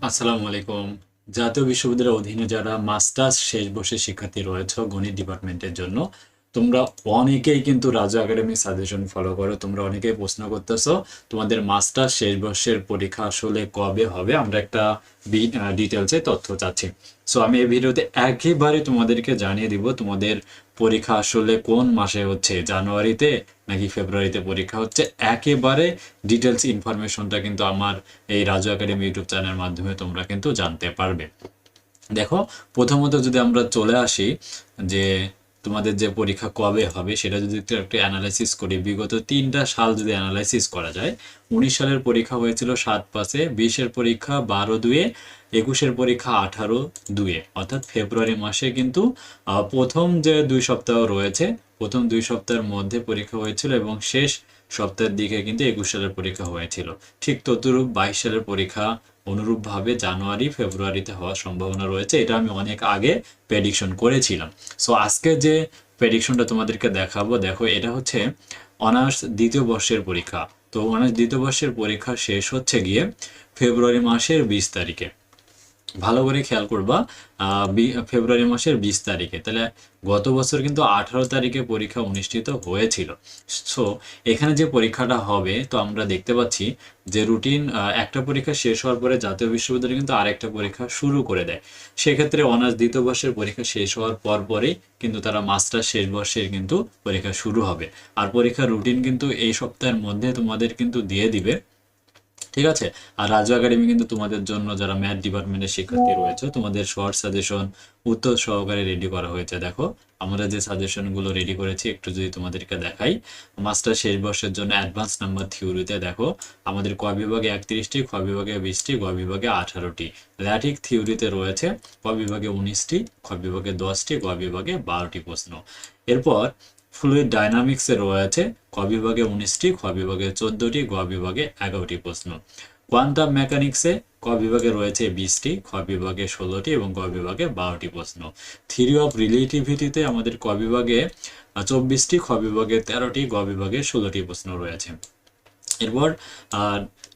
আসসালামু আলাইকুম। জাতীয় বিশ্ববিদ্যালয়ের অধীনে যারা মাস্টার্স শেষ বর্ষের শিক্ষার্থী রয়েছে গণিত ডিপার্টমেন্টের জন্য, তোমরা অনেকেই কিন্তু রাজু একাডেমি সাজেশন ফলো করো। তোমরা অনেকেই প্রশ্ন করতেছো তোমাদের মাস্টার্স শেষ বর্ষের পরীক্ষা আসলে কবে হবে, আমরা একটা ডিটেলসে তথ্য চাচ্ছি। সো আমি এই ভিডিওতে একেবারে তোমাদেরকে জানিয়ে দিব তোমাদের পরীক্ষা আসলে কোন মাসে হচ্ছে, জানুয়ারিতে নাকি ফেব্রুয়ারিতে পরীক্ষা হচ্ছে। একেবারে ডিটেলস ইনফরমেশনটা কিন্তু আমার এই রাজু একাডেমি ইউটিউব চ্যানেলের মাধ্যমে তোমরা কিন্তু জানতে পারবে। দেখো, প্রথমত যদি আমরা চলে আসি যে তোমাদের যে পরীক্ষা কবে হবে সেটা যদি একটু একটু অ্যানালাইসিস করি, বিগত 3টা সাল যদি অ্যানালাইসিস করা যায়, 19 সালের পরীক্ষা হয়েছিল 7/5-এ, 20-এর পরীক্ষা 12/2-এ, 21-এর পরীক্ষা 18/2-এ, অর্থাৎ ফেব্রুয়ারি মাসে কিন্তু প্রথম যে 2 সপ্তাহ রয়েছে, প্রথম 2 সপ্তাহের মধ্যে পরীক্ষা হয়েছিল এবং শেষ সপ্তাহের দিকে কিন্তু 21 সালের পরীক্ষা হয়েছিল। ঠিক তদ্রূপ 22 সালের পরীক্ষা অনুরূপভাবে জানুয়ারি ফেব্রুয়ারিতে হওয়ার সম্ভাবনা রয়েছে, এটা আমি অনেক আগে প্রেডিকশন করেছিলাম। সো আজকে যে প্রেডিকশনটা তোমাদেরকে দেখাবো, দেখো এটা হচ্ছে অনার্স দ্বিতীয় বর্ষের পরীক্ষা। তো অনার্স দ্বিতীয় বর্ষের পরীক্ষা শেষ হচ্ছে গিয়ে ফেব্রুয়ারি মাসের 20 তারিখে। ভালো করে খেয়াল করবা, ফেব্রুয়ারি মাসের 20 তারিখে। তাহলে গত বছর কিন্তু 18 তারিখে পরীক্ষা অনুষ্ঠিত হয়েছিল। সো এখানে যে পরীক্ষাটা হবে, তো আমরা দেখতে পাচ্ছি যে রুটিন একটা পরীক্ষা শেষ হওয়ার পরে জাতীয় বিশ্ববিদ্যালয় কিন্তু আরেকটা পরীক্ষা শুরু করে দেয়। সেক্ষেত্রে অনার্স দ্বিতীয় বর্ষের পরীক্ষা শেষ হওয়ার পর পরেই কিন্তু তারা মাস্টার শেষ বর্ষের কিন্তু পরীক্ষা শুরু হবে। আর পরীক্ষার রুটিন কিন্তু এই সপ্তাহের মধ্যে তোমাদের কিন্তু দিয়ে দিবে, ঠিক আছে। আর রাজু একাডেমি কিন্তু তোমাদের জন্য যারা ম্যাথ ডিপার্টমেন্টের শিক্ষার্থী রয়েছে তোমাদের শর্ট সাজেশন উত্তর সহকারে রেডি করা হয়েছে। দেখো আমরা যে সাজেশনগুলো রেডি করেছি একটু যদি তোমাদেরকে দেখাই। মাস্টার শেষ বর্ষের জন্য অ্যাডভান্স নাম্বার থিওরিতে দেখো আমাদের ক বিভাগে 31টি, খ বিভাগে 20টি, গ বিভাগে 18টি, ল্যাটিক থিওরিতে রয়েছে ক বিভাগে 19টি, খ বিভাগে 10টি, গ বিভাগে 12টি প্রশ্ন। এরপর ফ্লুইড ডাইনামিক্সে রয়েছে ক বিভাগে 19টি, খ বিভাগে 14টি, গ বিভাগে 11টি প্রশ্ন। কোয়ান্টাম মেকানিক্সে ক বিভাগে রয়েছে 20টি, খ বিভাগে 16টি এবং গ বিভাগে 12টি প্রশ্ন। থিওরি অফ রিলেটিভিটিতে আমাদের ক বিভাগে 24টি, খ বিভাগে 13টি, গ বিভাগে 16টি প্রশ্ন রয়েছে। এরপর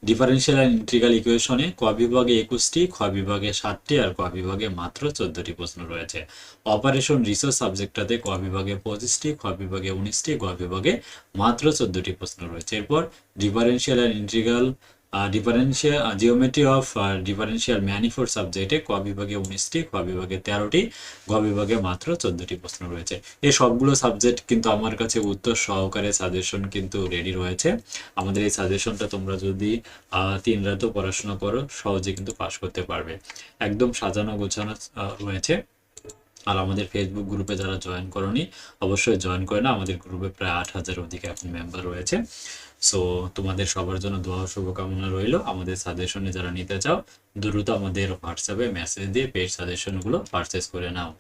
ডিফারেনশিয়াল অ্যান্ড ইন্টিগ্রাল ইকুয়েশনে ক বিভাগে 21টি, খ বিভাগে 7টি আর ক বিভাগে মাত্র 14টি প্রশ্ন রয়েছে। অপারেশন রিসার্চ সাবজেক্টটাতে ক বিভাগে 25টি, খ বিভাগে 19টি, গ বিভাগে মাত্র 14টি প্রশ্ন রয়েছে। এরপর differential and integral differential geometry of differential manifold সাবজেক্টে ক বিভাগে 19টি, খ বিভাগে 13টি, গ বিভাগে মাত্র 14টি প্রশ্ন রয়েছে। এই সবগুলো সাবজেক্ট কিন্তু আমার কাছে উত্তর সহকারে সাজেশন কিন্তু রেডি রয়েছে। আমাদের এই সাজেশনটা তোমরা যদি 3 রাতও পড়াশোনা করো সহজে কিন্তু পাশ করতে পারবে। একদম সাজানো গোছানো রয়েছে। আর আমাদের ফেসবুক গ্রুপে যারা জয়েন করনি অবশ্যই জয়েন করে না, আমাদের গ্রুপে প্রায় 8,000 অধিক এখন মেম্বার রয়েছে। সো তোমাদের সবার জন্য দোয়া ও শুভকামনা রইল। আমাদের সাজেশনে যারা নিতে চাও দ্রুত আমাদের হোয়াটসঅ্যাপে মেসেজ দিয়ে পেড সাজেশনগুলো পারচেস করে নাও।